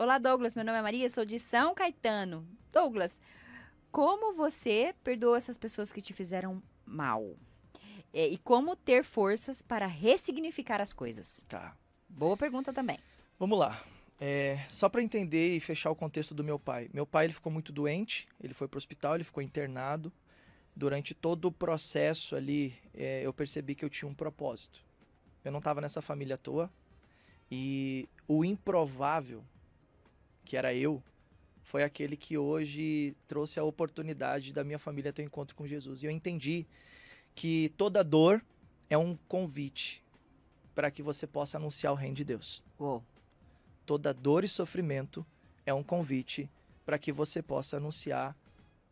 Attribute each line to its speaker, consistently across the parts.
Speaker 1: Olá, Douglas. Meu nome é Maria, sou de São Caetano. Douglas, como você perdoa essas pessoas que te fizeram mal? E como ter forças para ressignificar as coisas?
Speaker 2: Tá.
Speaker 1: Boa pergunta também.
Speaker 2: Vamos lá. Só para entender e fechar o contexto do meu pai. Meu pai ele ficou muito doente, ele foi para o hospital, ele ficou internado. Durante todo o processo ali, eu percebi que eu tinha um propósito. Eu não estava nessa família à toa. E o improvável, que era eu, foi aquele que hoje trouxe a oportunidade da minha família ter um encontro com Jesus. E eu entendi que toda dor é um convite para que você possa anunciar o reino de Deus.
Speaker 1: Uou.
Speaker 2: Toda dor e sofrimento é um convite para que você possa anunciar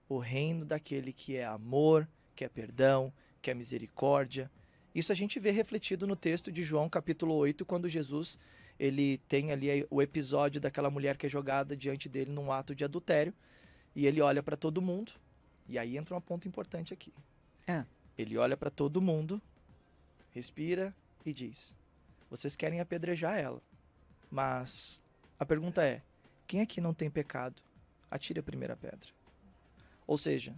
Speaker 2: o reino daquele que é amor, que é perdão, que é misericórdia. Isso a gente vê refletido no texto de João capítulo 8, quando Jesus ele tem ali o episódio daquela mulher que é jogada diante dele num ato de adultério, e ele olha para todo mundo, e aí entra um ponto importante aqui.
Speaker 1: Ah.
Speaker 2: Ele olha para todo mundo, respira e diz: vocês querem apedrejar ela, mas a pergunta é: quem aqui não tem pecado? Atire a primeira pedra. Ou seja,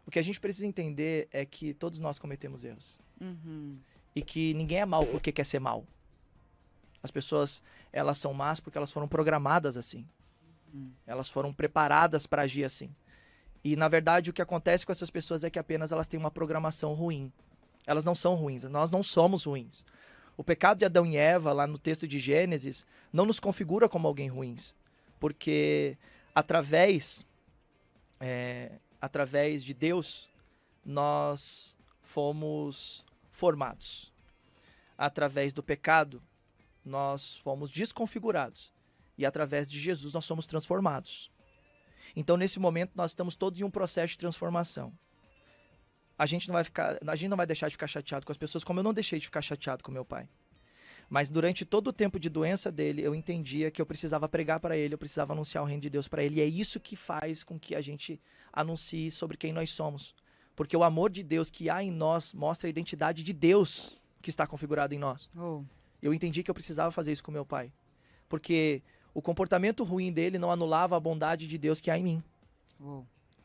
Speaker 2: o que a gente precisa entender é que todos nós cometemos erros.
Speaker 1: Uhum.
Speaker 2: E que ninguém é mal porque quer ser mal. As pessoas, elas são más porque elas foram programadas assim. Elas foram preparadas para agir assim. E, na verdade, o que acontece com essas pessoas é que apenas elas têm uma programação ruim. Elas não são ruins, nós não somos ruins. O pecado de Adão e Eva, lá no texto de Gênesis, não nos configura como alguém ruins. Porque através de Deus, nós fomos formados. Através do pecado, nós fomos desconfigurados. E através de Jesus, nós somos transformados. Então, nesse momento, nós estamos todos em um processo de transformação. A gente não vai deixar de ficar chateado com as pessoas, como eu não deixei de ficar chateado com meu pai. Mas durante todo o tempo de doença dele, eu entendia que eu precisava pregar para ele, eu precisava anunciar o reino de Deus para ele. E é isso que faz com que a gente anuncie sobre quem nós somos. Porque o amor de Deus que há em nós mostra a identidade de Deus que está configurada em nós.
Speaker 1: Oh.
Speaker 2: Eu entendi que eu precisava fazer isso com meu pai. Porque o comportamento ruim dele não anulava a bondade de Deus que há em mim.
Speaker 1: Oh.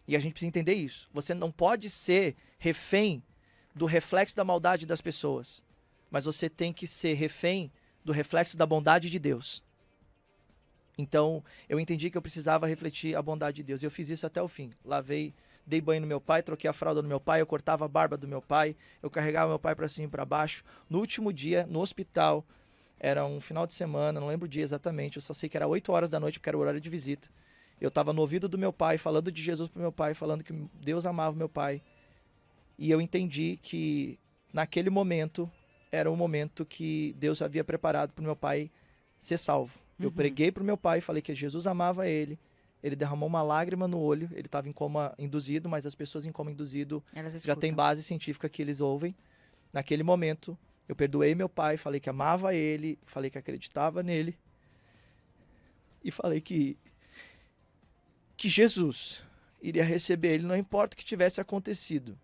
Speaker 2: E a gente precisa entender isso. Você não pode ser refém do reflexo da maldade das pessoas. Mas você tem que ser refém do reflexo da bondade de Deus. Então, eu entendi que eu precisava refletir a bondade de Deus. E eu fiz isso até o fim. Lavei, dei banho no meu pai, troquei a fralda do meu pai, eu cortava a barba do meu pai, eu carregava meu pai para cima e para baixo. No último dia, no hospital, era um final de semana, não lembro o dia exatamente, eu só sei que era 8 horas da noite, porque era o horário de visita. Eu estava no ouvido do meu pai, falando de Jesus pro meu pai, falando que Deus amava meu pai. E eu entendi que naquele momento era o momento que Deus havia preparado para o meu pai ser salvo. Eu preguei para o meu pai, falei que Jesus amava ele. Ele derramou uma lágrima no olho. Ele estava em coma induzido, mas as pessoas em coma induzido já têm base científica que eles ouvem. Naquele momento, eu perdoei meu pai, falei que amava ele, falei que acreditava nele. E falei que Jesus iria receber ele, não importa o que tivesse acontecido.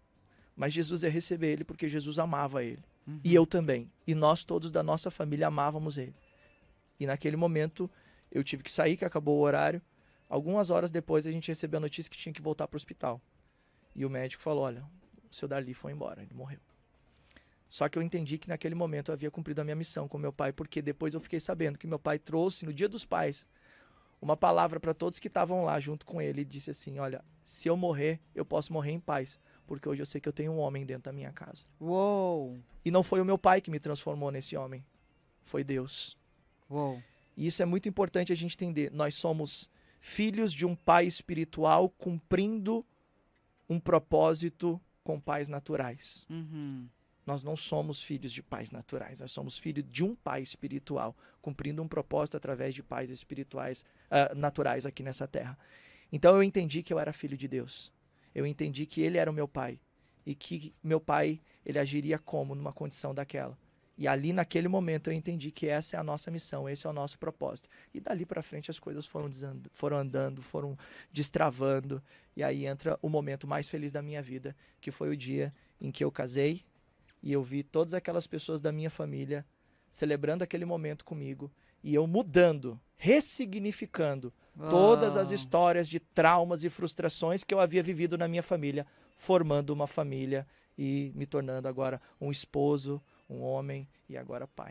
Speaker 2: Mas Jesus ia receber ele porque Jesus amava ele. E eu também. E nós todos da nossa família amávamos ele. E naquele momento eu tive que sair, que acabou o horário. Algumas horas depois a gente recebeu a notícia que tinha que voltar para o hospital. E o médico falou: olha, o seu Darli foi embora, ele morreu. Só que eu entendi que naquele momento eu havia cumprido a minha missão com meu pai, porque depois eu fiquei sabendo que meu pai trouxe no Dia dos Pais uma palavra para todos que estavam lá junto com ele e disse assim: olha, se eu morrer, eu posso morrer em paz, porque hoje eu sei que eu tenho um homem dentro da minha casa.
Speaker 1: Uou.
Speaker 2: E não foi o meu pai que me transformou nesse homem, foi Deus.
Speaker 1: Uou.
Speaker 2: E isso é muito importante a gente entender. Nós somos filhos de um pai espiritual cumprindo um propósito com pais naturais. Nós não somos filhos de pais naturais, nós somos filhos de um pai espiritual, cumprindo um propósito através de pais espirituais naturais aqui nessa terra. Então eu entendi que eu era filho de Deus. Eu entendi que ele era o meu pai. E que meu pai, ele agiria como numa condição daquela. E ali, naquele momento, eu entendi que essa é a nossa missão, esse é o nosso propósito. E dali para frente as coisas foram andando, foram destravando. E aí entra o momento mais feliz da minha vida, que foi o dia em que eu casei. E eu vi todas aquelas pessoas da minha família celebrando aquele momento comigo. E eu mudando, ressignificando todas as histórias de traumas e frustrações que eu havia vivido na minha família, formando uma família e me tornando agora um esposo, um homem e agora pai.